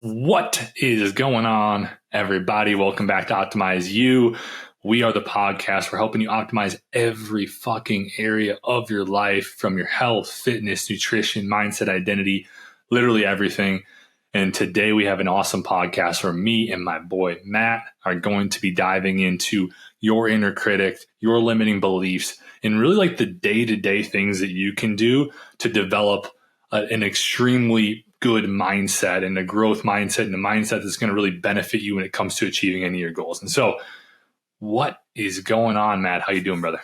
What is going on, everybody? Welcome back to Optimize You. We are the podcast. We're helping you optimize every fucking area of your life, from your health, fitness, nutrition, mindset, identity, literally everything. And today we have an awesome podcast where me and my boy Matt are going to be diving into your inner critic, your limiting beliefs, and really like the day-to-day things that you can do to develop an extremely good mindset and a growth mindset and a mindset that's going to really benefit you when it comes to achieving any of your goals. And so what is going on, Matt? How you doing, brother?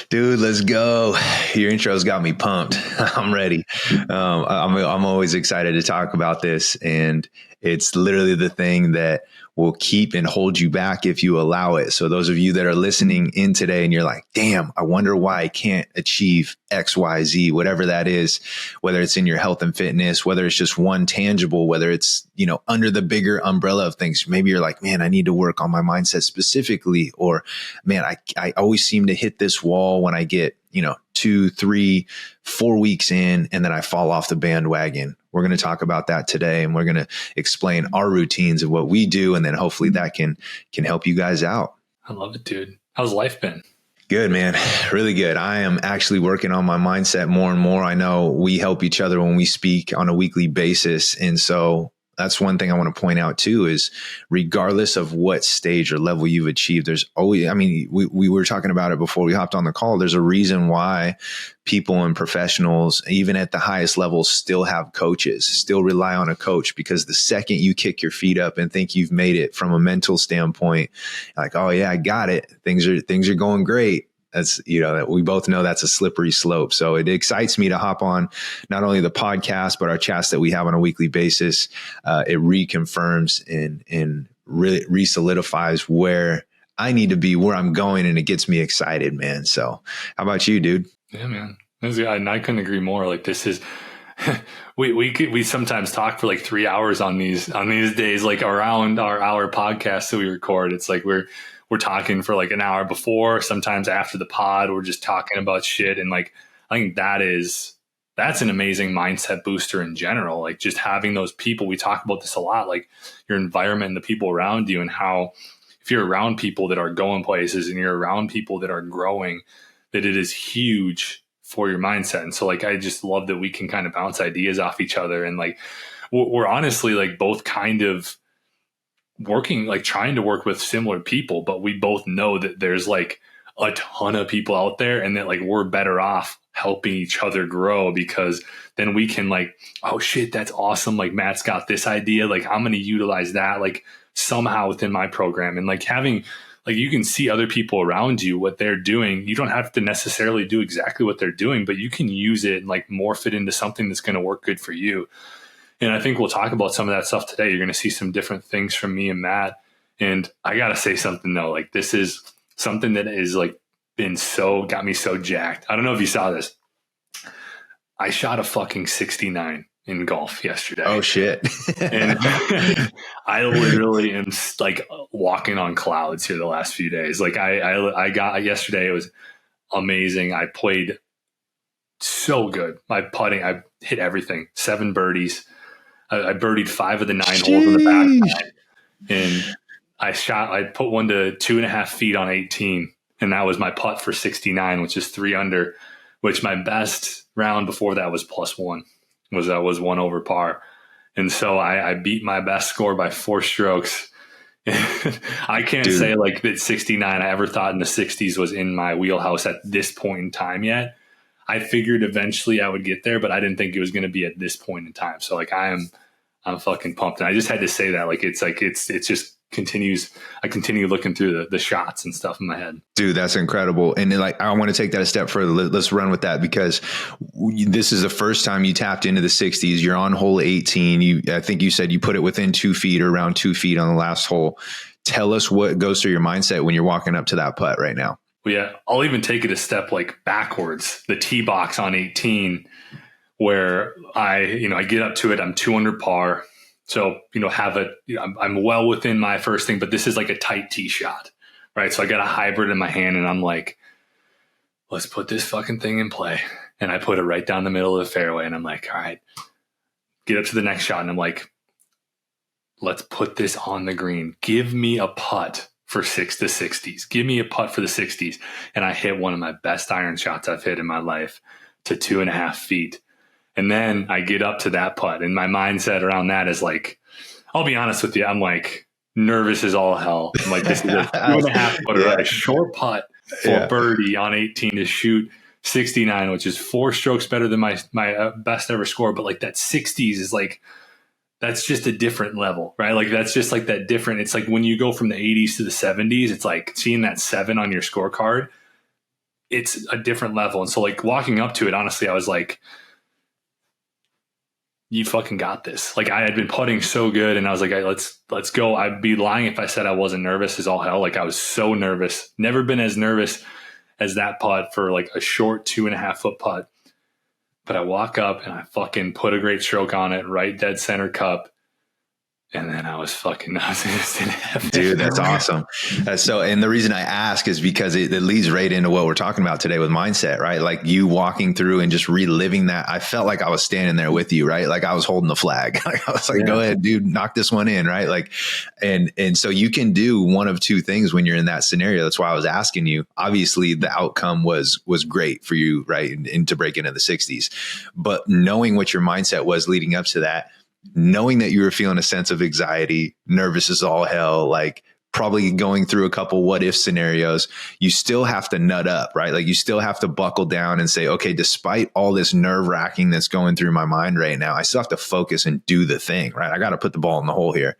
Dude, let's go. Your intro's got me pumped. I'm ready. I'm always excited to talk about this. And it's literally the thing that will keep and hold you back if you allow it. So those of you that are listening in today and you're like, damn, I wonder why I can't achieve X, Y, Z, whatever that is, whether it's in your health and fitness, whether it's just one tangible, whether it's, under the bigger umbrella of things. Maybe you're like, man, I need to work on my mindset specifically, or man, I always seem to hit this wall when I get, 2, 3, 4 weeks in, and then I fall off the bandwagon. We're going to talk about that today, and we're going to explain our routines of what we do. And then hopefully that can help you guys out. I love it, dude. How's life been? Good, man. Really good. I am actually working on my mindset more and more. I know we help each other when we speak on a weekly basis. And so that's one thing I want to point out too, is regardless of what stage or level you've achieved, there's always, we were talking about it before we hopped on the call. There's a reason why people and professionals, even at the highest levels, still have coaches, still rely on a coach, because the second you kick your feet up and think you've made it from a mental standpoint, like, oh yeah, I got it. Things are going great. That's, we both know that's a slippery slope. So it excites me to hop on not only the podcast, but our chats that we have on a weekly basis. It reconfirms and really re-solidifies where I need to be, where I'm going, and it gets me excited, man. So how about you, dude? Yeah, man. And I couldn't agree more. Like, this is, we sometimes talk for like 3 hours on these days, like around our hour podcast that we record. It's like we're talking for like an hour before, sometimes after the pod, we're just talking about shit. And like, I think that's an amazing mindset booster in general. Like, just having those people, we talk about this a lot, like your environment and the people around you, and how if you're around people that are going places and you're around people that are growing, that it is huge for your mindset. And so like, I just love that we can kind of bounce ideas off each other. And like, we're honestly like both kind of working, like trying to work with similar people, but we both know that there's like a ton of people out there, and that like we're better off helping each other grow, because then we can like, oh shit, that's awesome. Like, Matt's got this idea. Like, I'm going to utilize that like somehow within my program. And like having, like, you can see other people around you, what they're doing. You don't have to necessarily do exactly what they're doing, but you can use it and like morph it into something that's going to work good for you. And I think we'll talk about some of that stuff today. You're going to see some different things from me and Matt. And I got to say something though, like, this is something that is like got me so jacked. I don't know if you saw this. I shot a fucking 69 in golf yesterday. Oh shit. And I literally am like walking on clouds here the last few days. Like I got yesterday, it was amazing. I played so good. My putting, I hit everything, 7 birdies. I birdied 5 of the 9 holes in the back nine, and I put one to 2.5 feet on 18, and that was my putt for 69, which is 3 under, which my best round before that was +1, was 1 over par. And so I beat my best score by 4 strokes. I can't say like that 69, I ever thought in the 60s was in my wheelhouse at this point in time yet. I figured eventually I would get there, but I didn't think it was going to be at this point in time. So like, I'm fucking pumped. And I just had to say that, like, it's just continues. I continue looking through the shots and stuff in my head. Dude, that's incredible. And like, I want to take that a step further. Let's run with that, because this is the first time you tapped into the 60s. You're on hole 18. I think you said you put it within 2 feet, or around 2 feet on the last hole. Tell us what goes through your mindset when you're walking up to that putt right now. Well, yeah, I'll even take it a step like backwards. The tee box on 18, where I get up to it, I'm 2 under par. So, I'm well within my first thing, but this is like a tight tee shot, right? So I got a hybrid in my hand, and I'm like, let's put this fucking thing in play. And I put it right down the middle of the fairway, and I'm like, all right, get up to the next shot. And I'm like, let's put this on the green. Give me a putt for 60s. Give me a putt for the 60s. And I hit one of my best iron shots I've hit in my life to 2.5 feet. And then I get up to that putt, and my mindset around that is like, I'll be honest with you, I'm like nervous as all hell. I'm like, this is a 2.5 footer, a short putt for birdie on 18 to shoot 69, which is 4 strokes better than my best ever score. But like that 60s is like, that's just a different level, right? Like that's just like that different. It's like when you go from the 80s to the 70s, it's like seeing that 7 on your scorecard. It's a different level. And so like walking up to it, honestly, I was like, you fucking got this. Like I had been putting so good, and I was like, let's go. I'd be lying if I said I wasn't nervous as all hell. Like I was so nervous. Never been as nervous as that putt for like a short 2.5 foot putt. But I walk up and I fucking put a great stroke on it, right dead center cup. And then I was just in heaven. Dude, that's awesome. And the reason I ask is because it leads right into what we're talking about today with mindset, right? Like you walking through and just reliving that. I felt like I was standing there with you, right? Like I was holding the flag. Like I was like, go ahead, dude, knock this one in, right? Like, and so you can do one of two things when you're in that scenario. That's why I was asking you. Obviously, the outcome was great for you, right? And to break into the 60s. But knowing what your mindset was leading up to that, knowing that you were feeling a sense of anxiety, nervous as all hell, like probably going through a couple what if scenarios, you still have to nut up, right? Like you still have to buckle down and say, okay, despite all this nerve wracking that's going through my mind right now, I still have to focus and do the thing, right? I got to put the ball in the hole here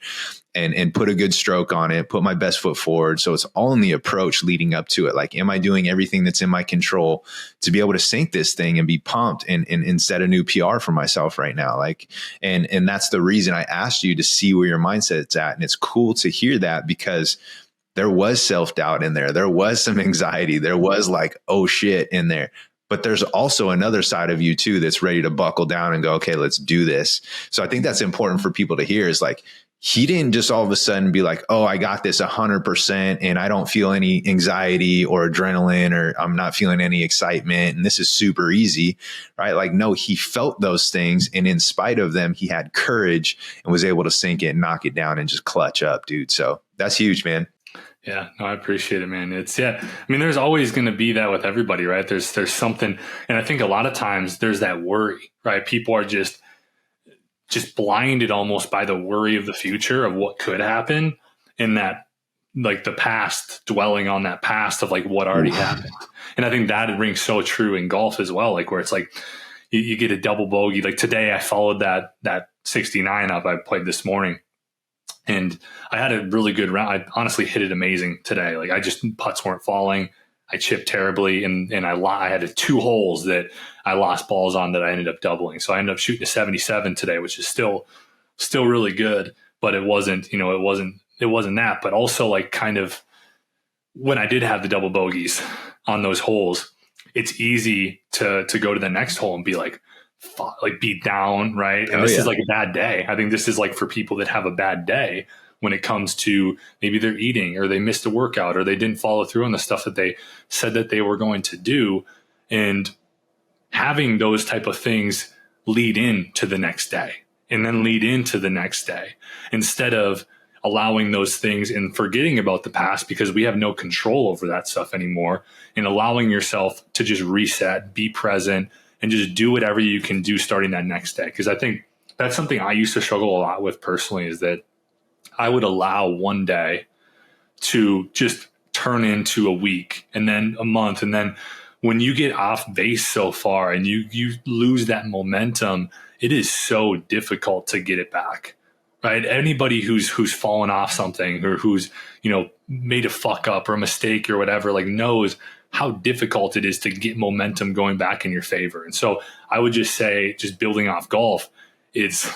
and put a good stroke on it, put my best foot forward. So it's all in the approach leading up to it. Like, am I doing everything that's in my control to be able to sink this thing and be pumped and set a new PR for myself right now? Like, and that's the reason I asked you to see where your mindset's at. And it's cool to hear that because there was self-doubt in there. There was some anxiety. There was like, oh shit in there. But there's also another side of you too that's ready to buckle down and go, okay, let's do this. So I think that's important for people to hear is like, he didn't just all of a sudden be like, oh, I got this 100% and I don't feel any anxiety or adrenaline or I'm not feeling any excitement and this is super easy, right? Like, no, he felt those things. And in spite of them, he had courage and was able to sink it and knock it down and just clutch up, dude. So that's huge, man. Yeah, no, I appreciate it, man. I mean, there's always going to be that with everybody, right? There's something. And I think a lot of times there's that worry, right? People are just blinded almost by the worry of the future of what could happen in that, like the past, dwelling on that past of like what already happened. And I think that rings so true in golf as well. Like where it's like you get a double bogey. Like today I followed that 69 up I played this morning and I had a really good round. I honestly hit it amazing today. Like putts weren't falling. I chipped terribly and I had 2 holes that I lost balls on that I ended up doubling. So I ended up shooting a 77 today, which is still really good, but it wasn't that, but also like kind of when I did have the double bogeys on those holes, it's easy to go to the next hole and be like, like beat down. Right. And this is like a bad day. I think this is like for people that have a bad day when it comes to maybe they're eating or they missed a workout or they didn't follow through on the stuff that they said that they were going to do. And having those type of things lead into the next day and then lead into the next day instead of allowing those things and forgetting about the past because we have no control over that stuff anymore and allowing yourself to just reset, be present, and just do whatever you can do starting that next day. Because I think that's something I used to struggle a lot with personally is that I would allow one day to just turn into a week and then a month. And then when you get off base so far and you lose that momentum, it is so difficult to get it back, right? Anybody who's fallen off something or who's, made a fuck up or a mistake or whatever, like knows how difficult it is to get momentum going back in your favor. And so I would just say, just building off golf, it's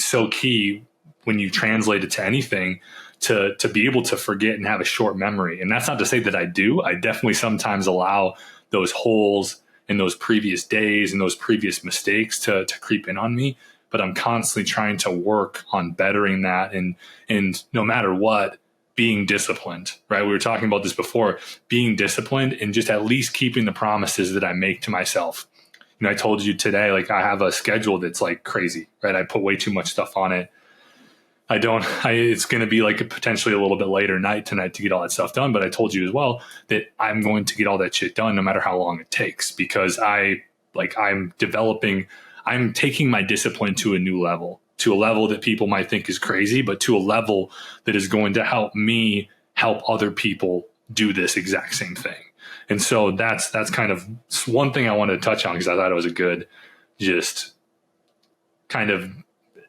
so key when you translate it to anything to be able to forget and have a short memory. And that's not to say that I do. I definitely sometimes allow those holes in those previous days and those previous mistakes to creep in on me. But I'm constantly trying to work on bettering that and no matter what, being disciplined, right? We were talking about this before, being disciplined and just at least keeping the promises that I make to myself. I told you today, like I have a schedule that's like crazy, right? I put way too much stuff on it. it's going to be like a potentially a little bit later night tonight to get all that stuff done. But I told you as well that I'm going to get all that shit done no matter how long it takes, because I'm taking my discipline to a new level, to a level that people might think is crazy, but to a level that is going to help me help other people do this exact same thing. And so that's kind of one thing I wanted to touch on, because I thought it was a good, just kind of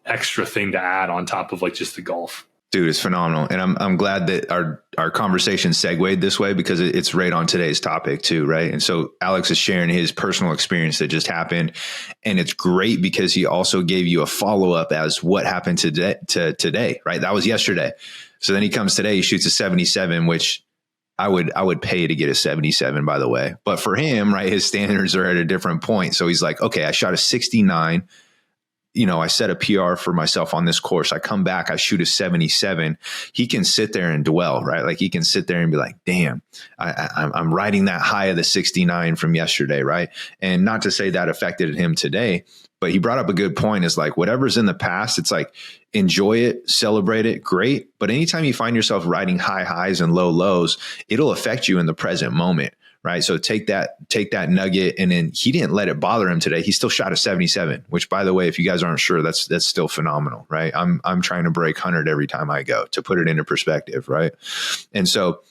extra thing to add on top of like just the golf. Dude, it's phenomenal. And I'm glad that our conversation segued this way, because it's right on today's topic too, right? And so Alex is sharing his personal experience that just happened. And it's great because he also gave you a follow-up as what happened today, right? That was yesterday. So then he comes today, he shoots a 77, which I would pay to get a 77, by the way. But for him, right, his standards are at a different point. So he's like, okay, I shot a 69. I set a PR for myself on this course. I come back, I shoot a 77. He can sit there and dwell, right? Like he can sit there and be like, damn, I'm riding that high of the 69 from yesterday, right? And not to say that affected him today, but he brought up a good point. Is like, whatever's in the past, it's like, enjoy it, celebrate it, great. But anytime you find yourself riding high highs and low lows, it'll affect you in the present moment. Right. So take that nugget. And then he didn't let it bother him today. He still shot a 77, which, by the way, if you guys aren't sure, that's still phenomenal. Right. I'm trying to break 100 every time I go, to put it into perspective. Right. And so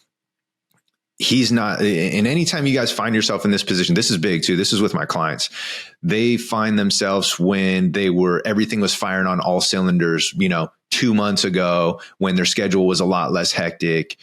he's not, and anytime you guys find yourself in this position, this is big too. This is with my clients. They find themselves when everything was firing on all cylinders, 2 months ago, when their schedule was a lot less hectic.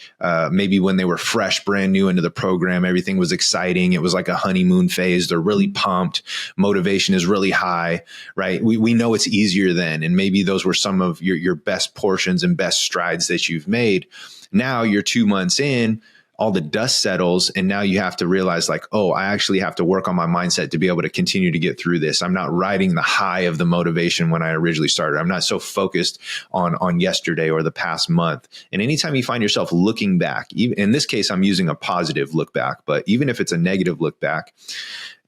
Maybe when they were fresh, brand new into the program, everything was exciting. It was like a honeymoon phase. They're really pumped. Motivation is really high, right? We know it's easier then. And maybe those were some of your best portions and best strides that you've made. Now you're 2 months in, all the dust settles, and now you have to realize like, oh, I actually have to work on my mindset to be able to continue to get through this. I'm not riding the high of the motivation when I originally started. I'm not so focused on yesterday or the past month. And anytime you find yourself looking back, even in this case, I'm using a positive look back, but even if it's a negative look back,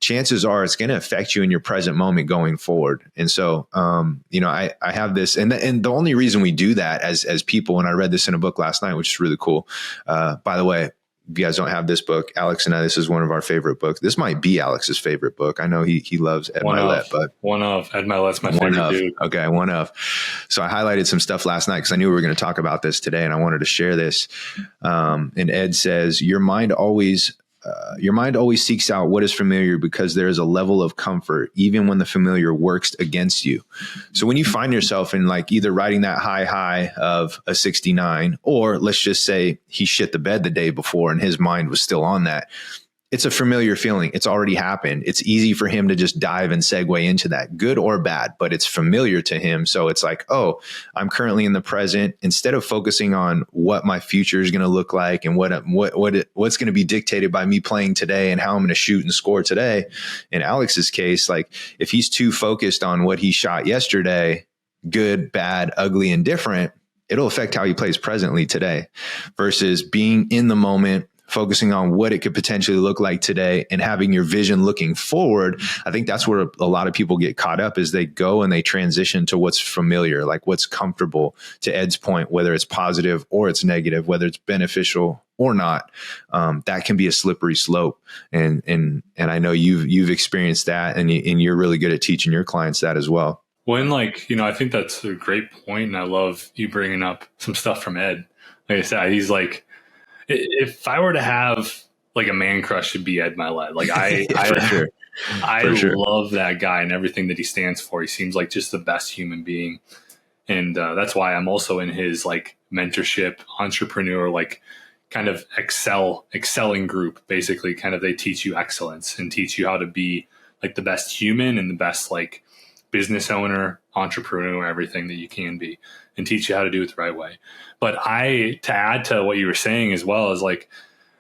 chances are it's going to affect you in your present moment going forward. And so, I have this, and the only reason we do that as people, and I read this in a book last night, which is really cool. By the way, if you guys don't have this book, Alex and I, this is one of our favorite books. This might be Alex's favorite book. I know he loves Ed Milet, but one of Ed Milet's my favorite dude. Okay, one of. So I highlighted some stuff last night because I knew we were going to talk about this today, and I wanted to share this. And Ed says, your mind always seeks out what is familiar because there is a level of comfort, even when the familiar works against you. So when you find yourself in like either riding that high of a 69, or let's just say he shit the bed the day before and his mind was still on that, it's a familiar feeling. It's already happened. It's easy for him to just dive and segue into that, good or bad, but it's familiar to him. So it's like, oh, I'm currently in the present. Instead of focusing on what my future is going to look like and what's going to be dictated by me playing today and how I'm going to shoot and score today. In Alex's case, like if he's too focused on what he shot yesterday, good, bad, ugly, and different, it'll affect how he plays presently today versus being in the moment, focusing on what it could potentially look like today and having your vision looking forward. I think that's where a lot of people get caught up, is they go and they transition to what's familiar, like what's comfortable, to Ed's point, whether it's positive or it's negative, whether it's beneficial or not. That can be a slippery slope. And I know you've experienced that, and you're really good at teaching your clients that as well. When I think that's a great point, and I love you bringing up some stuff from Ed. Like I said, he's like, if I were to have like a man crush, it'd be Ed Milet. Like I love that guy and everything that he stands for. He seems like just the best human being. And that's why I'm also in his like mentorship, entrepreneur, like kind of excelling group. Basically, kind of they teach you excellence and teach you how to be like the best human and the best like business owner, entrepreneur, everything that you can be, and teach you how to do it the right way. But to add to what you were saying as well, is like,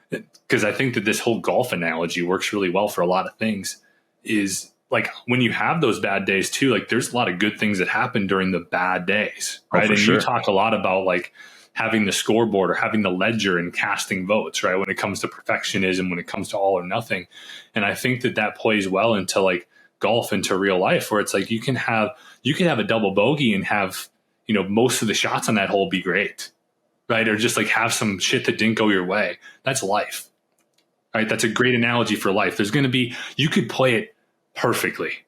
because I think that this whole golf analogy works really well for a lot of things, is like when you have those bad days too, like there's a lot of good things that happen during the bad days, right? And sure. You talk a lot about like having the scoreboard or having the ledger and casting votes, right? When it comes to perfectionism, when it comes to all or nothing. And I think that plays well into like golf, into real life, where it's like you can have a double bogey and have most of the shots on that hole be great, right? Or just like have some shit that didn't go your way. That's life, right? That's a great analogy for life. There's going to be, you could play it perfectly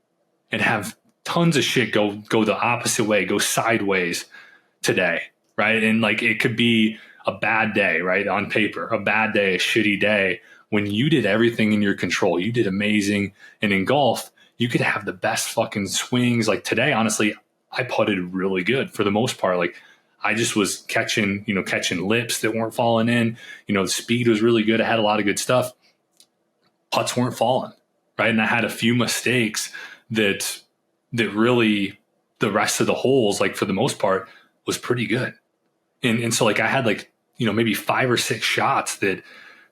and have tons of shit go the opposite way, go sideways today, right? And like it could be a bad day, right? On paper, a bad day, a shitty day. When you did everything in your control, you did amazing. And in golf, you could have the best fucking swings. Like today, honestly, I putted really good for the most part. Like I just was catching lips that weren't falling in. The speed was really good. I had a lot of good stuff. Putts weren't falling, right? And I had a few mistakes that really the rest of the holes, like for the most part, was pretty good. And so like I had like, maybe 5 or 6 shots that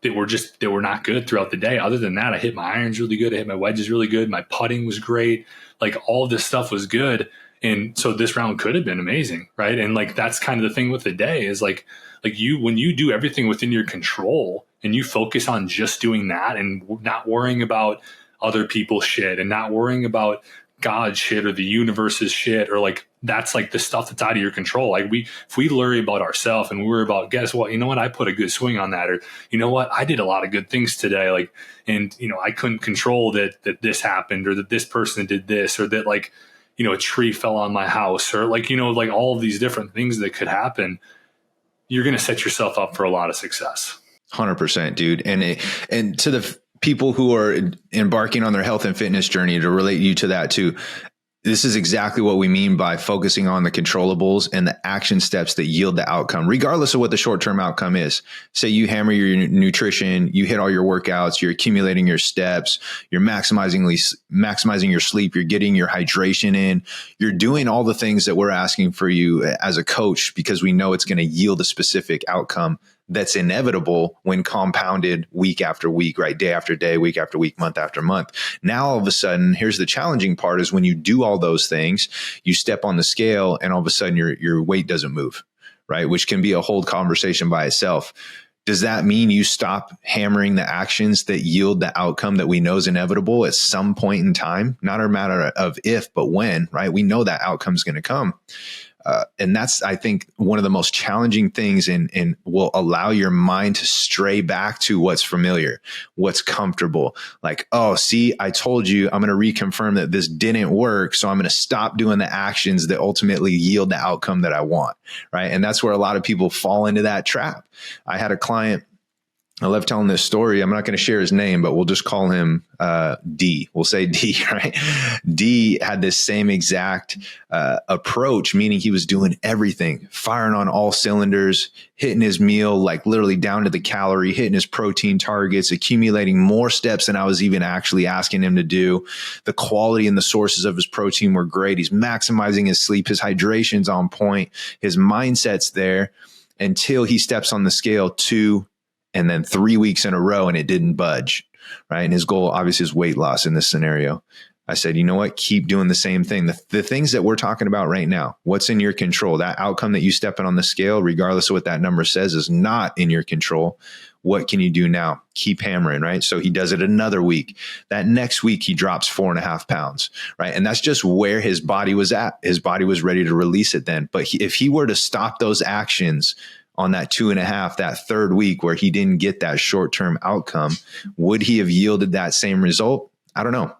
were not good throughout the day. Other than that, I hit my irons really good. I hit my wedges really good. My putting was great. Like all of this stuff was good. And so this round could have been amazing, right? And like that's kind of the thing with the day is like when you do everything within your control and you focus on just doing that and not worrying about other people's shit and not worrying about God's shit or the universe's shit, or like that's like the stuff that's out of your control. Like if we worry about ourselves and we worry about, guess what, I put a good swing on that, or what, I did a lot of good things today, like, and I couldn't control that this happened, or that this person did this, or that like a tree fell on my house, or like like all of these different things that could happen. You're going to set yourself up for a lot of success. 100%, dude. And to the people who are embarking on their health and fitness journey, to relate you to that too, this is exactly what we mean by focusing on the controllables and the action steps that yield the outcome, regardless of what the short-term outcome is. Say you hammer your nutrition, you hit all your workouts, you're accumulating your steps, you're maximizing your sleep, you're getting your hydration in, you're doing all the things that we're asking for you as a coach, because we know it's going to yield a specific outcome that's inevitable when compounded week after week, right? Day after day, week after week, month after month. Now, all of a sudden, here's the challenging part is when you do all those things, you step on the scale and all of a sudden your weight doesn't move, right? Which can be a whole conversation by itself. Does that mean you stop hammering the actions that yield the outcome that we know is inevitable at some point in time? Not a matter of if, but when, right? We know that outcome is going to come. And that's, I think, one of the most challenging things and will allow your mind to stray back to what's familiar, what's comfortable. Like, oh, see, I told you I'm going to reconfirm that this didn't work. So I'm going to stop doing the actions that ultimately yield the outcome that I want. Right. And that's where a lot of people fall into that trap. I had a client, I love telling this story. I'm not going to share his name, but we'll just call him D. We'll say D, right? D had this same exact approach, meaning he was doing everything, firing on all cylinders, hitting his meal, like literally down to the calorie, hitting his protein targets, accumulating more steps than I was even actually asking him to do. The quality and the sources of his protein were great. He's maximizing his sleep. His hydration's on point. His mindset's there until he steps on the scale 2 and then 3 weeks in a row and it didn't budge, right? And his goal obviously is weight loss in this scenario. I said, you know what? Keep doing the same thing. The things that we're talking about right now, what's in your control? That outcome that you step in on the scale, regardless of what that number says, is not in your control. What can you do now? Keep hammering, right? So he does it another week. That next week, he drops 4.5 pounds, right? And that's just where his body was at. His body was ready to release it then. But if he were to stop those actions on that 2.5, that third week where he didn't get that short-term outcome, would he have yielded that same result? I don't know,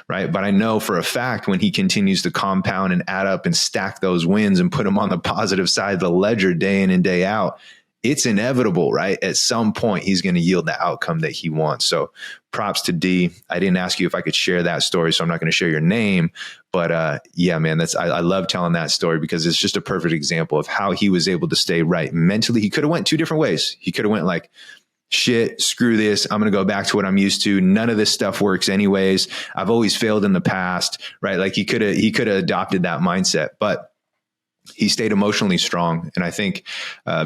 right? But I know for a fact when he continues to compound and add up and stack those wins and put them on the positive side of the ledger day in and day out, it's inevitable, right? At some point, he's going to yield the outcome that he wants. So props to D. I didn't ask you if I could share that story, so I'm not going to share your name. But yeah, man, I love telling that story because it's just a perfect example of how he was able to stay right mentally. He could have went 2 different ways. He could have went like, shit, screw this. I'm going to go back to what I'm used to. None of this stuff works anyways. I've always failed in the past, right? Like he could have adopted that mindset, but he stayed emotionally strong. And I think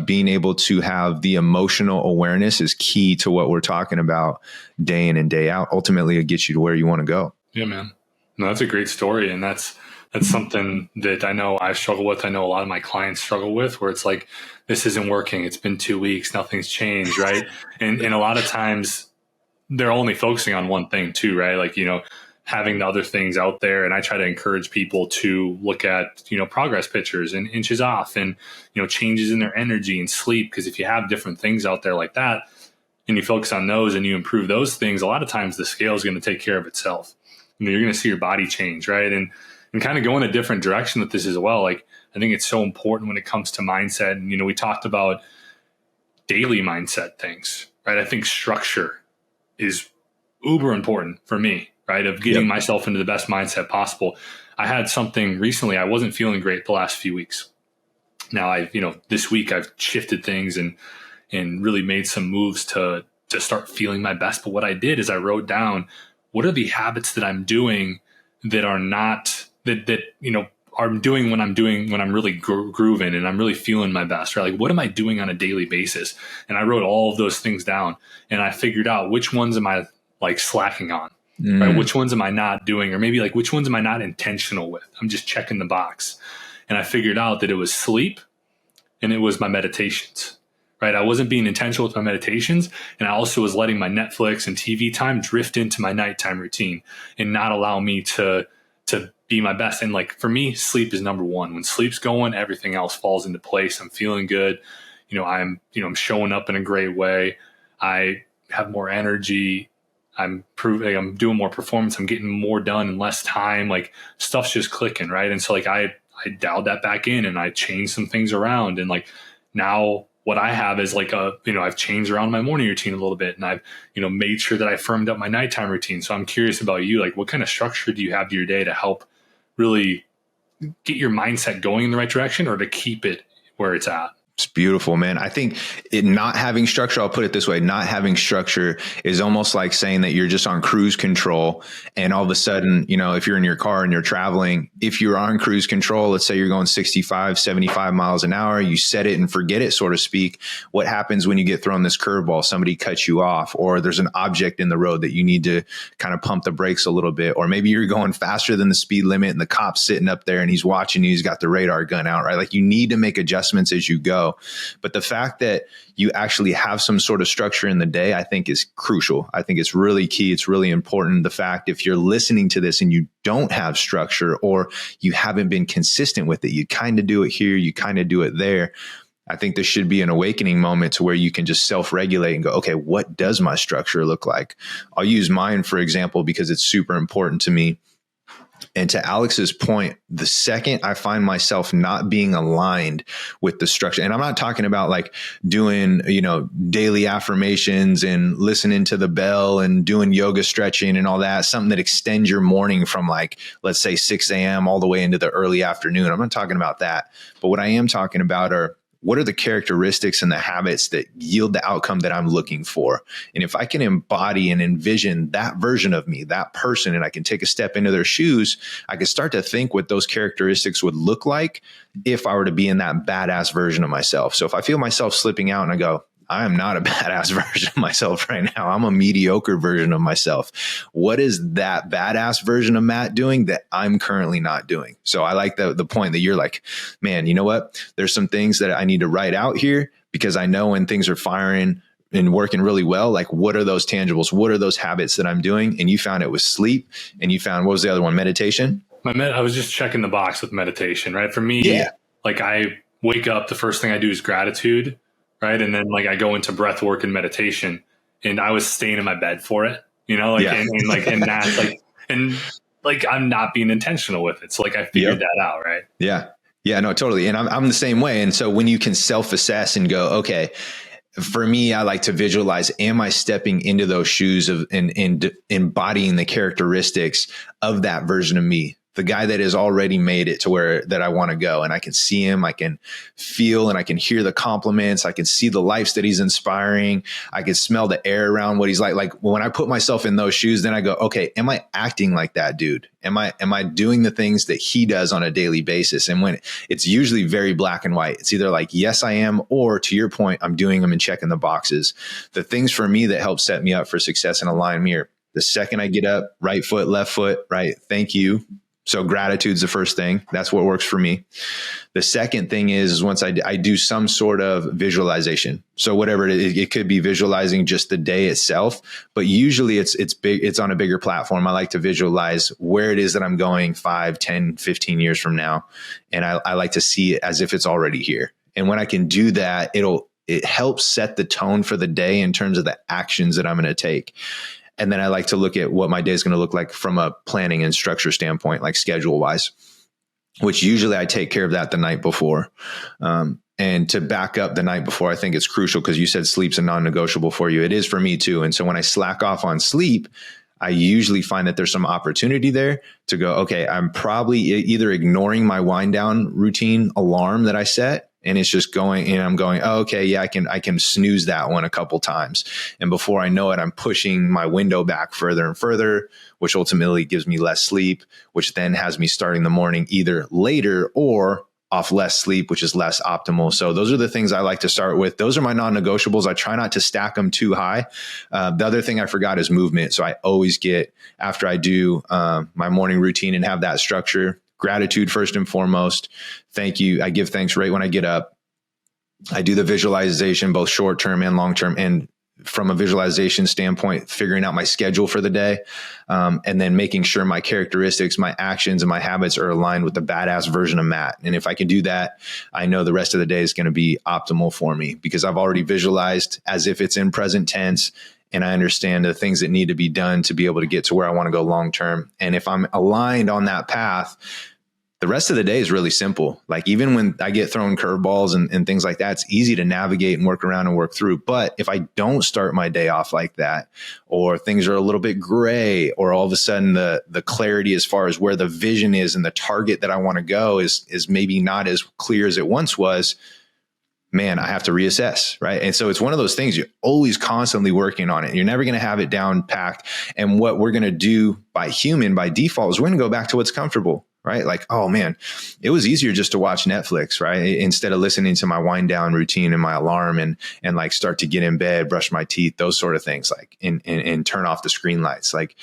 being able to have the emotional awareness is key to what we're talking about day in and day out. Ultimately, it gets you to where you want to go. Yeah, man. No, that's a great story. And that's something that I know I struggle with. I know a lot of my clients struggle with, where it's like, this isn't working. It's been 2 weeks. Nothing's changed. Right. And a lot of times they're only focusing on one thing too, right? Like, having the other things out there. And I try to encourage people to look at, progress pictures and inches off and, changes in their energy and sleep. Because if you have different things out there like that and you focus on those and you improve those things, a lot of times the scale is going to take care of itself. You're going to see your body change, right? And kind of go in a different direction with this as well. Like, I think it's so important when it comes to mindset. And, we talked about daily mindset things, right? I think structure is uber important for me, right? Of getting myself into the best mindset possible. I had something recently. I wasn't feeling great the last few weeks. Now this week I've shifted things and really made some moves to start feeling my best. But what I did is I wrote down, what are the habits that I'm doing that are not that I'm doing when I'm really grooving and I'm really feeling my best, right? Like, what am I doing on a daily basis? And I wrote all of those things down and I figured out which ones am I like slacking on, right? Which ones am I not doing? Or maybe like, which ones am I not intentional with? I'm just checking the box. And I figured out that it was sleep and it was my meditations, right? I wasn't being intentional with my meditations. And I also was letting my Netflix and TV time drift into my nighttime routine and not allow me to be my best. And like, for me, sleep is number one. When sleep's going, everything else falls into place. I'm feeling good. I'm showing up in a great way. I have more energy. I'm doing more performance. I'm getting more done in less time. Like, stuff's just clicking, right? And so like, I dialed that back in and I changed some things around. And like, now what I have is like I've changed around my morning routine a little bit, and I've, made sure that I firmed up my nighttime routine. So I'm curious about you, like, what kind of structure do you have to your day to help really get your mindset going in the right direction or to keep it where it's at? It's beautiful, man. I think not having structure, I'll put it this way, not having structure is almost like saying that you're just on cruise control. And all of a sudden, if you're in your car and you're traveling, if you're on cruise control, let's say you're going 65, 75 miles an hour, you set it and forget it, so to speak. What happens when you get thrown this curveball? Somebody cuts you off, or there's an object in the road that you need to kind of pump the brakes a little bit. Or maybe you're going faster than the speed limit and the cop's sitting up there and he's watching you. He's got the radar gun out, right? Like, you need to make adjustments as you go. But the fact that you actually have some sort of structure in the day, I think is crucial. I think it's really key. It's really important. The fact, if you're listening to this and you don't have structure or you haven't been consistent with it, you kind of do it here, you kind of do it there. I think this should be an awakening moment to where you can just self-regulate and go, okay, what does my structure look like? I'll use mine, for example, because it's super important to me. And to Alex's point, the second I find myself not being aligned with the structure, and I'm not talking about like doing, daily affirmations and listening to the bell and doing yoga stretching and all that, something that extends your morning from like, let's say 6 a.m. all the way into the early afternoon. I'm not talking about that. But what I am talking about are, what are the characteristics and the habits that yield the outcome that I'm looking for? And if I can embody and envision that version of me, that person, and I can take a step into their shoes, I can start to think what those characteristics would look like if I were to be in that badass version of myself. So if I feel myself slipping out and I go, I am not a badass version of myself right now. I'm a mediocre version of myself. What is that badass version of Matt doing that I'm currently not doing? So I like the point that you're like, man, you know what? There's some things that I need to write out here, because I know when things are firing and working really well, like, what are those tangibles? What are those habits that I'm doing? And you found it was sleep, and you found, what was the other one? Meditation? I was just checking the box with meditation, right? For me, like, I wake up, the first thing I do is gratitude. Right. And then like I go into breath work and meditation, and I was staying in my bed for it, and that's like, and like, I'm not being intentional with it. So like, I figured that out. Right. Yeah. Yeah, no, totally. And I'm the same way. And so when you can self-assess and go, okay, for me, I like to visualize, am I stepping into those shoes of and embodying the characteristics of that version of me? The guy that has already made it to where that I want to go, and I can see him, I can feel and I can hear the compliments. I can see the lives that he's inspiring. I can smell the air around what he's like. Like, when I put myself in those shoes, then I go, okay, am I acting like that dude? Am I doing the things that he does on a daily basis? And when it's usually very black and white, it's either like, yes, I am, or to your point, I'm doing them and checking the boxes. The things for me that help set me up for success and align me are, the second I get up, right foot, left foot, right. Thank you. So gratitude's the first thing. That's what works for me. The second thing is once I do some sort of visualization. So whatever it could be visualizing just the day itself, but usually it's big. It's on a bigger platform. I like to visualize where it is that I'm going 5, 10, 15 years from now. And I like to see it as if it's already here. And when I can do that, it helps set the tone for the day in terms of the actions that I'm going to take. And then I like to look at what my day is going to look like from a planning and structure standpoint, like schedule wise, which usually I take care of that the night before. And to back up the night before, I think it's crucial because you said sleep's a non-negotiable for you. It is for me too. And so when I slack off on sleep, I usually find that there's some opportunity there to go, okay, I'm probably either ignoring my wind down routine alarm that I set, and it's just going, and I'm going, oh, okay, yeah, I can snooze that one a couple times. And before I know it, I'm pushing my window back further and further, which ultimately gives me less sleep, which then has me starting the morning either later or off less sleep, which is less optimal. So those are the things I like to start with. Those are my non-negotiables. I try not to stack them too high. The other thing I forgot is movement. So I always get, after I do my morning routine and have that structure, gratitude first and foremost. Thank you. I give thanks right when I get up. I do the visualization, both short term and long term. And from a visualization standpoint, figuring out my schedule for the day, and then making sure my characteristics, my actions, and my habits are aligned with the badass version of Matt. And if I can do that, I know the rest of the day is going to be optimal for me because I've already visualized as if it's in present tense. And I understand the things that need to be done to be able to get to where I want to go long term. And if I'm aligned on that path, the rest of the day is really simple. Like even when I get thrown curveballs and things like that, it's easy to navigate and work around and work through. But if I don't start my day off like that, or things are a little bit gray, or all of a sudden the clarity as far as where the vision is and the target that I want to go is maybe not as clear as it once was, man, I have to reassess, right? And so it's one of those things you're always constantly working on it. You're never going to have it down packed. And what we're going to do by default is we're going to go back to what's comfortable, right? Like, oh man, it was easier just to watch Netflix, right? Instead of listening to my wind down routine and my alarm and like start to get in bed, brush my teeth, those sort of things, like and turn off the screen lights. Like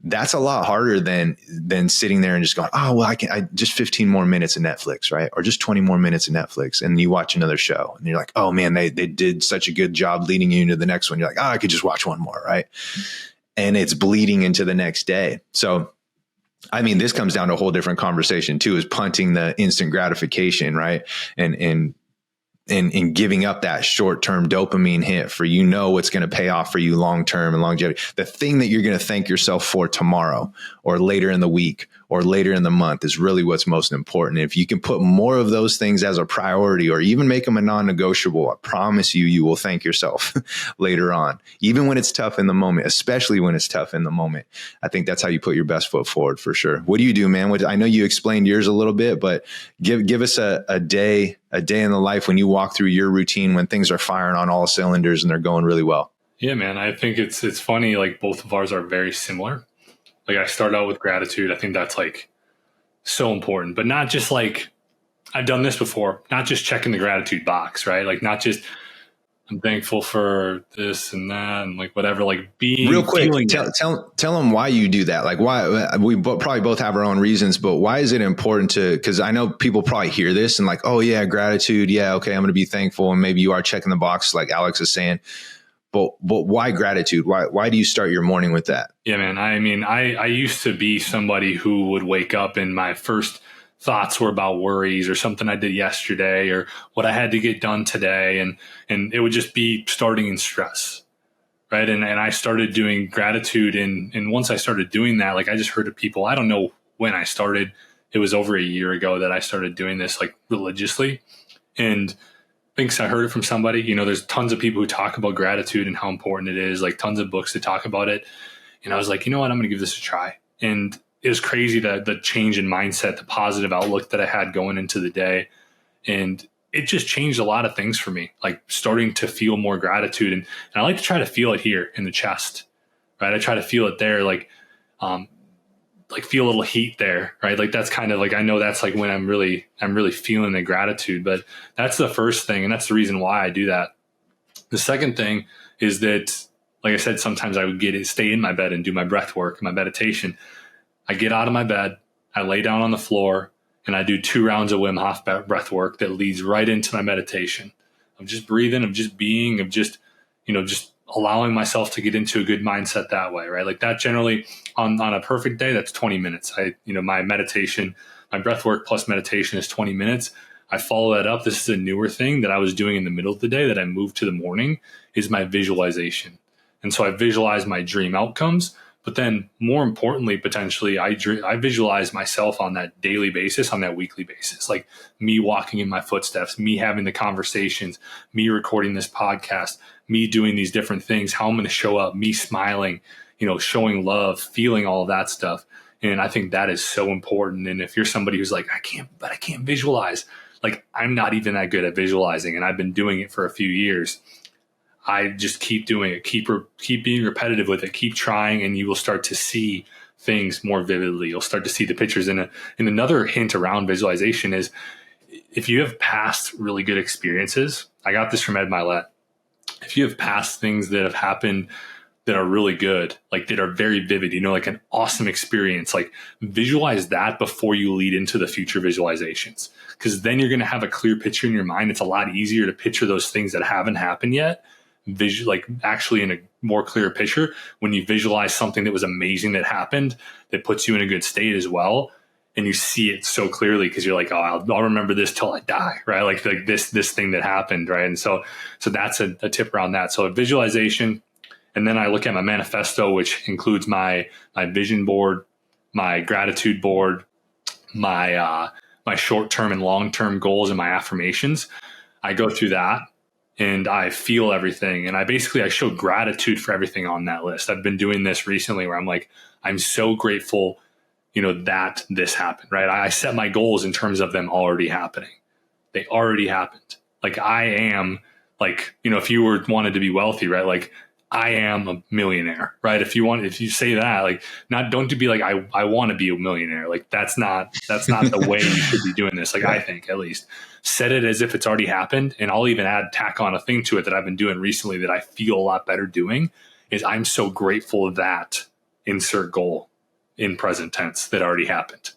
that's a lot harder than sitting there and just going, oh, well, I just 15 more minutes of Netflix, right? Or just 20 more minutes of Netflix. And you watch another show and you're like, oh man, they did such a good job leading you into the next one. You're like, oh, I could just watch one more, right? And it's bleeding into the next day. So, I mean, this comes down to a whole different conversation too, is punting the instant gratification, right? And giving up that short-term dopamine hit for, what's going to pay off for you long-term and longevity. The thing that you're going to thank yourself for tomorrow or later in the week or later in the month is really what's most important. If you can put more of those things as a priority or even make them a non-negotiable, I promise you will thank yourself later on, even when it's tough in the moment, especially when it's tough in the moment. I think that's how you put your best foot forward for sure. What do you do, man? I know you explained yours a little bit, but give us a day in the life when you walk through your routine when things are firing on all cylinders and they're going really well. Yeah, man. I think it's funny. Like both of ours are very similar. Like I start out with gratitude. I think that's like so important, but not just like I've done this before, not just checking the gratitude box, right? Like not just I'm thankful for this and that and like whatever, like being real quick. Tell them why you do that. Like why we probably both have our own reasons, but why is it important because I know people probably hear this and like, oh yeah, gratitude. Yeah. Okay. I'm going to be thankful. And maybe you are checking the box like Alex is saying, but why gratitude? Why do you start your morning with that? Yeah, man. I mean, I used to be somebody who would wake up and my first thoughts were about worries or something I did yesterday or what I had to get done today. And it would just be starting in stress. Right. And I started doing gratitude. And once I started doing that, like I just heard of people, I don't know when I started. It was over a year ago that I started doing this like religiously. And thinks I heard it from somebody. There's tons of people who talk about gratitude and how important it is, like tons of books that talk about it. And I was like, you know what, I'm going to give this a try. And it was crazy that the change in mindset, the positive outlook that I had going into the day. And it just changed a lot of things for me, like starting to feel more gratitude. And I like to try to feel it here in the chest, right? I try to feel it there, like feel a little heat there, right? Like that's kind of like, I know that's like when I'm really feeling the gratitude, but that's the first thing. And that's the reason why I do that. The second thing is that, like I said, sometimes I would stay in my bed and do my breath work, my meditation. I get out of my bed, I lay down on the floor and I do 2 rounds of Wim Hof breath work that leads right into my meditation. I'm just breathing, I'm just being, I'm just, just allowing myself to get into a good mindset that way, right? Like that generally on a perfect day, that's 20 minutes. My meditation, my breath work plus meditation is 20 minutes. I follow that up. This is a newer thing that I was doing in the middle of the day that I moved to the morning is my visualization. And so I visualize my dream outcomes, but then more importantly, potentially I visualize myself on that daily basis, on that weekly basis, like me walking in my footsteps, me having the conversations, me recording this podcast, me doing these different things, how I'm going to show up, me smiling, showing love, feeling all that stuff. And I think that is so important. And if you're somebody who's like, I can't visualize, like I'm not even that good at visualizing and I've been doing it for a few years. I just keep doing it, keep being repetitive with it, keep trying, and you will start to see things more vividly. You'll start to see the pictures. And another hint around visualization is if you have past really good experiences, I got this from Ed Milet. If you have past things that have happened that are really good, like that are very vivid, like an awesome experience, like visualize that before you lead into the future visualizations. Because then you're going to have a clear picture in your mind. It's a lot easier to picture those things that haven't happened yet, like actually in a more clear picture when you visualize something that was amazing that happened, that puts you in a good state as well. And you see it so clearly because you're like, oh, I'll remember this till I die, right? Like this thing that happened, right? And so that's a tip around that. So a visualization. And then I look at my manifesto, which includes my vision board, my gratitude board, my short-term and long-term goals and my affirmations. I go through that and I feel everything. And I show gratitude for everything on that list. I've been doing this recently where I'm like, I'm so grateful, that this happened, right? I set my goals in terms of them already happening. They already happened. Like I am like, if you wanted to be wealthy, right? Like I am a millionaire, right? If you say that, like, don't be like, I want to be a millionaire. Like that's not the way you should be doing this. Like I think at least set it as if it's already happened. And I'll even tack on a thing to it that I've been doing recently that I feel a lot better doing is I'm so grateful that insert goal in present tense that already happened,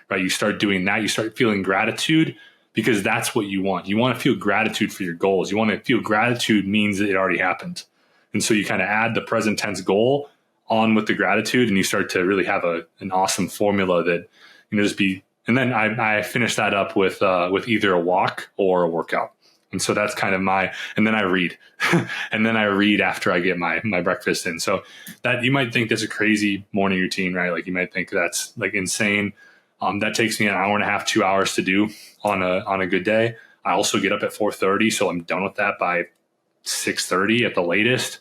right? You start doing that. You start feeling gratitude because that's what you want. You want to feel gratitude for your goals. You want to feel gratitude means that it already happened. And so you kind of add the present tense goal on with the gratitude and you start to really have an awesome formula that, just be, and then I finish that up with either a walk or a workout. And so that's kind of and then I read and then I read after I get my breakfast in. So that you might think that's a crazy morning routine, right? Like you might think that's like insane. That takes me an hour and a half, 2 hours to do on a good day. I also get up at 4:30. So I'm done with that by 6:30 at the latest.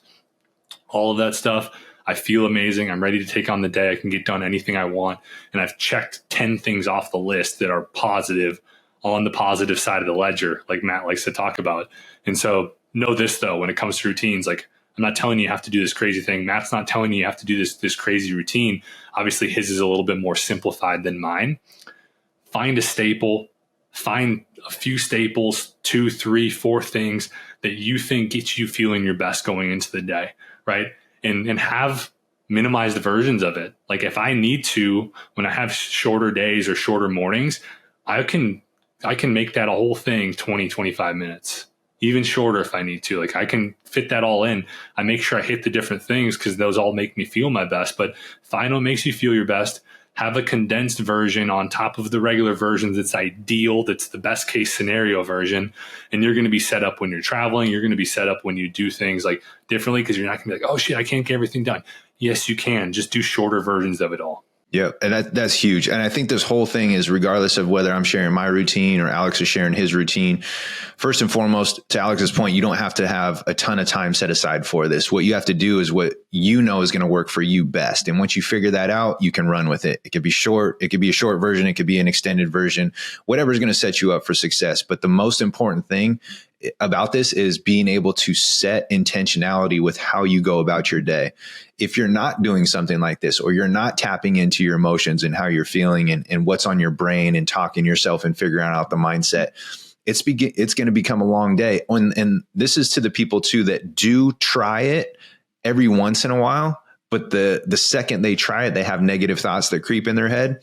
All of that stuff. I feel amazing. I'm ready to take on the day. I can get done anything I want. And I've checked 10 things off the list that are positive on the positive side of the ledger, like Matt likes to talk about. And so know this though, when it comes to routines, like I'm not telling you have to do this crazy thing. Matt's not telling you have to do this crazy routine. Obviously his is a little bit more simplified than mine. Find a staple, find a few staples, 2, 3, 4 things that you think gets you feeling your best going into the day, right? And have minimized versions of it. Like if I need to, when I have shorter days or shorter mornings, I can make that a whole thing 20, 25 minutes, even shorter if I need to. Like I can fit that all in. I make sure I hit the different things because those all make me feel my best. But find what makes you feel your best. Have a condensed version on top of the regular versions. It's ideal. That's the best case scenario version. And you're going to be set up when you're traveling. You're going to be set up when you do things like differently because you're not going to be like, oh shit, I can't get everything done. Yes, you can. Just do shorter versions of it all. Yeah. And that's huge. And I think this whole thing is regardless of whether I'm sharing my routine or Alex is sharing his routine, first and foremost, to Alex's point, you don't have to have a ton of time set aside for this. What you have to do is what you know is going to work for you best. And once you figure that out, you can run with it. It could be short. It could be a short version. It could be an extended version, whatever is going to set you up for success. But the most important thing about this is being able to set intentionality with how you go about your day. If you're not doing something like this, or you're not tapping into your emotions and how you're feeling and what's on your brain and talking to yourself and figuring out the mindset, it's going to become a long day. And this is to the people too that do try it every once in a while, but the second they try it, they have negative thoughts that creep in their head.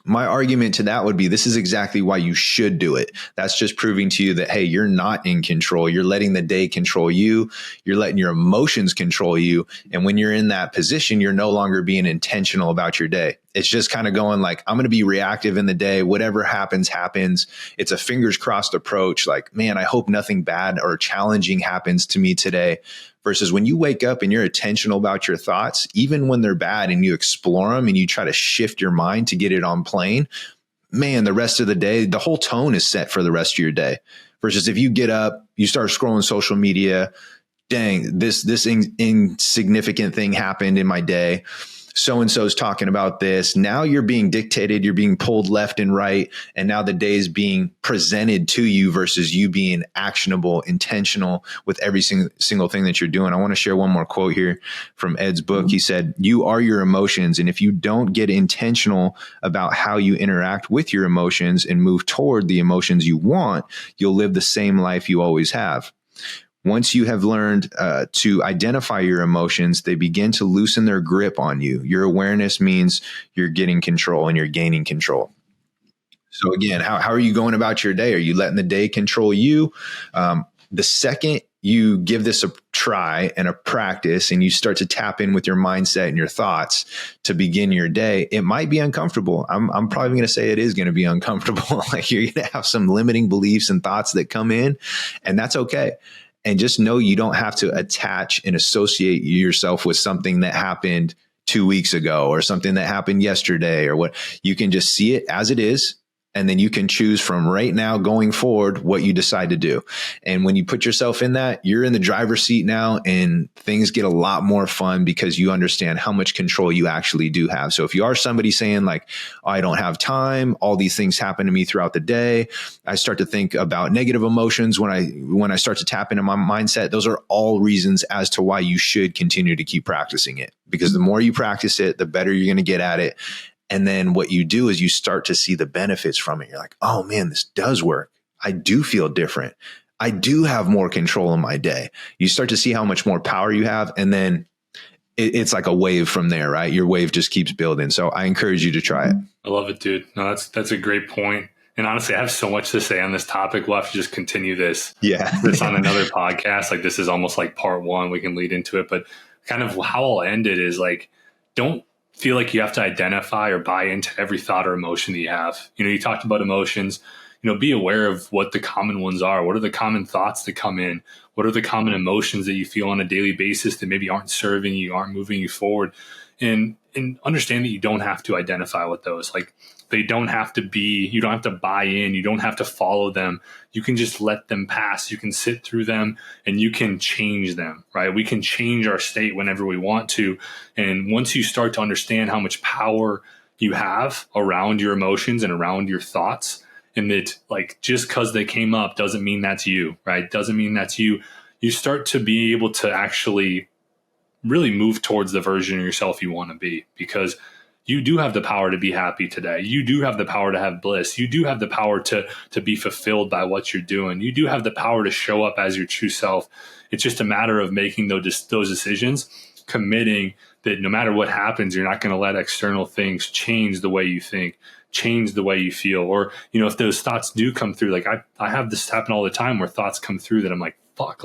My argument to that would be, this is exactly why you should do it. That's just proving to you that, hey, you're not in control. You're letting the day control you. You're letting your emotions control you. And when you're in that position, you're no longer being intentional about your day. It's just kind of going like, I'm going to be reactive in the day. Whatever happens, happens. It's a fingers crossed approach. Like, man, I hope nothing bad or challenging happens to me today. Versus when you wake up and you're intentional about your thoughts, even when they're bad, and you explore them and you try to shift your mind to get it on plane, man, the rest of the day, the whole tone is set for the rest of your day. Versus if you get up, you start scrolling social media, dang, this insignificant thing happened in my day. So-and-so's talking about this. Now you're being dictated, you're being pulled left and right. And now the day is being presented to you versus you being actionable, intentional with every single thing that you're doing. I want to share one more quote here from Ed's book. He said, "You are your emotions. And if you don't get intentional about how you interact with your emotions and move toward the emotions you want, you'll live the same life you always have." Once you have learned to identify your emotions, they begin to loosen their grip on you. Your awareness means you're getting control and you're gaining control. So again, how are you going about your day? Are you letting the day control you? The second you give this a try and a practice and you start to tap in with your mindset and your thoughts to begin your day, it might be uncomfortable. I'm probably going to say it is going to be uncomfortable. Like, you're going to have some limiting beliefs and thoughts that come in, and that's okay. And just know you don't have to attach and associate yourself with something that happened 2 weeks ago or something that happened yesterday or what. You can just see it as it is. And then you can choose from right now going forward what you decide to do. And when you put yourself in that, you're in the driver's seat now, and things get a lot more fun because you understand how much control you actually do have. So if you are somebody saying like, oh, I don't have time, all these things happen to me throughout the day, I start to think about negative emotions when I start to tap into my mindset, those are all reasons as to why you should continue to keep practicing it. Because the more you practice it, the better you're going to get at it. And then what you do is you start to see the benefits from it. You're like, oh man, this does work. I do feel different. I do have more control in my day. You start to see how much more power you have. And then it's like a wave from there, right? Your wave just keeps building. So I encourage you to try it. I love it, dude. No, that's a great point. And honestly, I have so much to say on this topic. We'll have to just continue this. Yeah. This on another podcast. Like, this is almost like part one. We can lead into it. But kind of how I'll end it is like, don't feel like you have to identify or buy into every thought or emotion that you have. You know, you talked about emotions, be aware of what the common ones are. What are the common thoughts that come in? What are the common emotions that you feel on a daily basis that maybe aren't serving you, aren't moving you forward? And understand that you don't have to identify with those. Like, they don't have to be, you don't have to buy in, you don't have to follow them. You can just let them pass. You can sit through them and you can change them, right? We can change our state whenever we want to. And once you start to understand how much power you have around your emotions and around your thoughts, and that like, just because they came up doesn't mean that's you, right? Doesn't mean that's you. You start to be able to actually really move towards the version of yourself you want to be, because you do have the power to be happy today. You do have the power to have bliss. You do have the power to be fulfilled by what you're doing. You do have the power to show up as your true self. It's just a matter of making those decisions, committing that no matter what happens, you're not going to let external things change the way you think, change the way you feel. Or, if those thoughts do come through, like I have this happen all the time where thoughts come through that I'm like, fuck,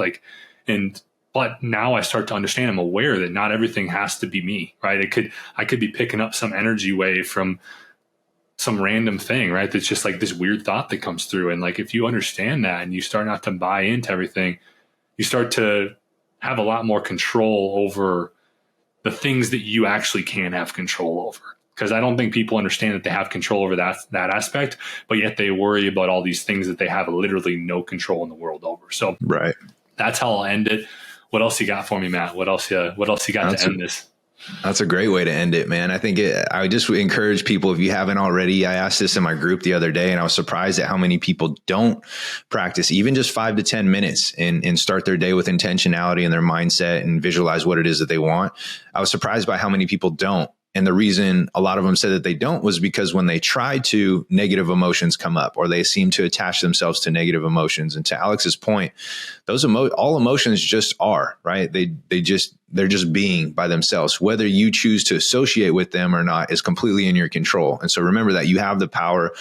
but now I start to understand, I'm aware that not everything has to be me, right? I could be picking up some energy wave from some random thing, right? That's just like this weird thought that comes through. And like, if you understand that and you start not to buy into everything, you start to have a lot more control over the things that you actually can have control over. Because I don't think people understand that they have control over that aspect, but yet they worry about all these things that they have literally no control in the world over. So right. That's how I'll end it. What else you got for me, Matt? What else you got to end this? That's a great way to end it, man. I think I would just encourage people, if you haven't already, I asked this in my group the other day and I was surprised at how many people don't practice even just 5 to 10 minutes and start their day with intentionality and their mindset and visualize what it is that they want. I was surprised by how many people don't. And the reason a lot of them said that they don't was because when they try to, negative emotions come up, or they seem to attach themselves to negative emotions. And to Alex's point, those all emotions just are, right? They're just being by themselves. Whether you choose to associate with them or not is completely in your control. And so remember that you have the power.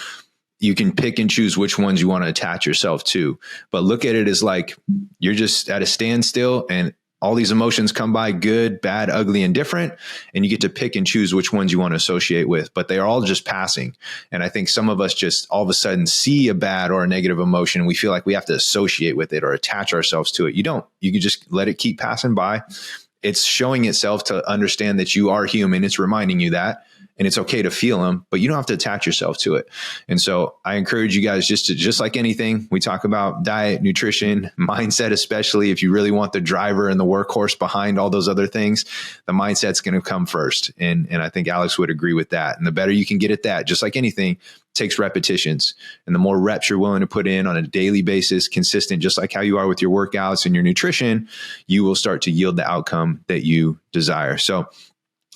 You can pick and choose which ones you want to attach yourself to, but look at it as like you're just at a standstill and all these emotions come by, good, bad, ugly, and different. And you get to pick and choose which ones you want to associate with, but they are all just passing. And I think some of us just all of a sudden see a bad or a negative emotion, and we feel like we have to associate with it or attach ourselves to it. You don't. You can just let it keep passing by. It's showing itself to understand that you are human. It's reminding you that. And it's okay to feel them, but you don't have to attach yourself to it. And so I encourage you guys just like anything, we talk about diet, nutrition, mindset, especially if you really want the driver and the workhorse behind all those other things, the mindset's going to come first. And I think Alex would agree with that. And the better you can get at that, just like anything, takes repetitions. And the more reps you're willing to put in on a daily basis, consistent, just like how you are with your workouts and your nutrition, you will start to yield the outcome that you desire. So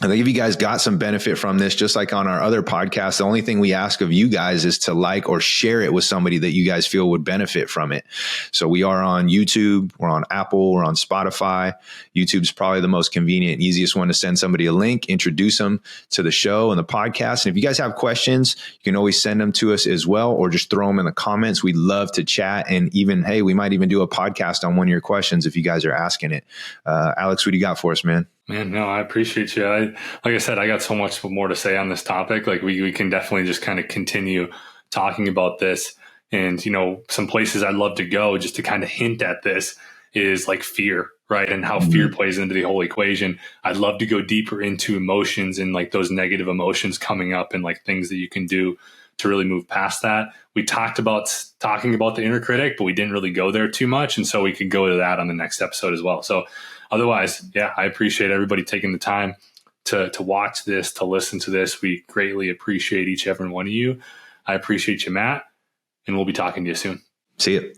I think if you guys got some benefit from this, just like on our other podcast, the only thing we ask of you guys is to like or share it with somebody that you guys feel would benefit from it. So we are on YouTube, we're on Apple, we're on Spotify. YouTube's probably the most convenient and easiest one to send somebody a link, introduce them to the show and the podcast. And if you guys have questions, you can always send them to us as well, or just throw them in the comments. We'd love to chat. And even, hey, we might even do a podcast on one of your questions if you guys are asking it. Alex, what do you got for us, man? Man, no, I appreciate you. Like I said, I got so much more to say on this topic. Like we can definitely just kind of continue talking about this. And, some places I'd love to go just to kind of hint at this is like fear, right? And how fear plays into the whole equation. I'd love to go deeper into emotions and like those negative emotions coming up and like things that you can do to really move past that. We talking about the inner critic, but we didn't really go there too much. And so we could go to that on the next episode as well. So otherwise, yeah, I appreciate everybody taking the time to watch this, to listen to this. We greatly appreciate each and every one of you. I appreciate you, Matt, and we'll be talking to you soon. See you.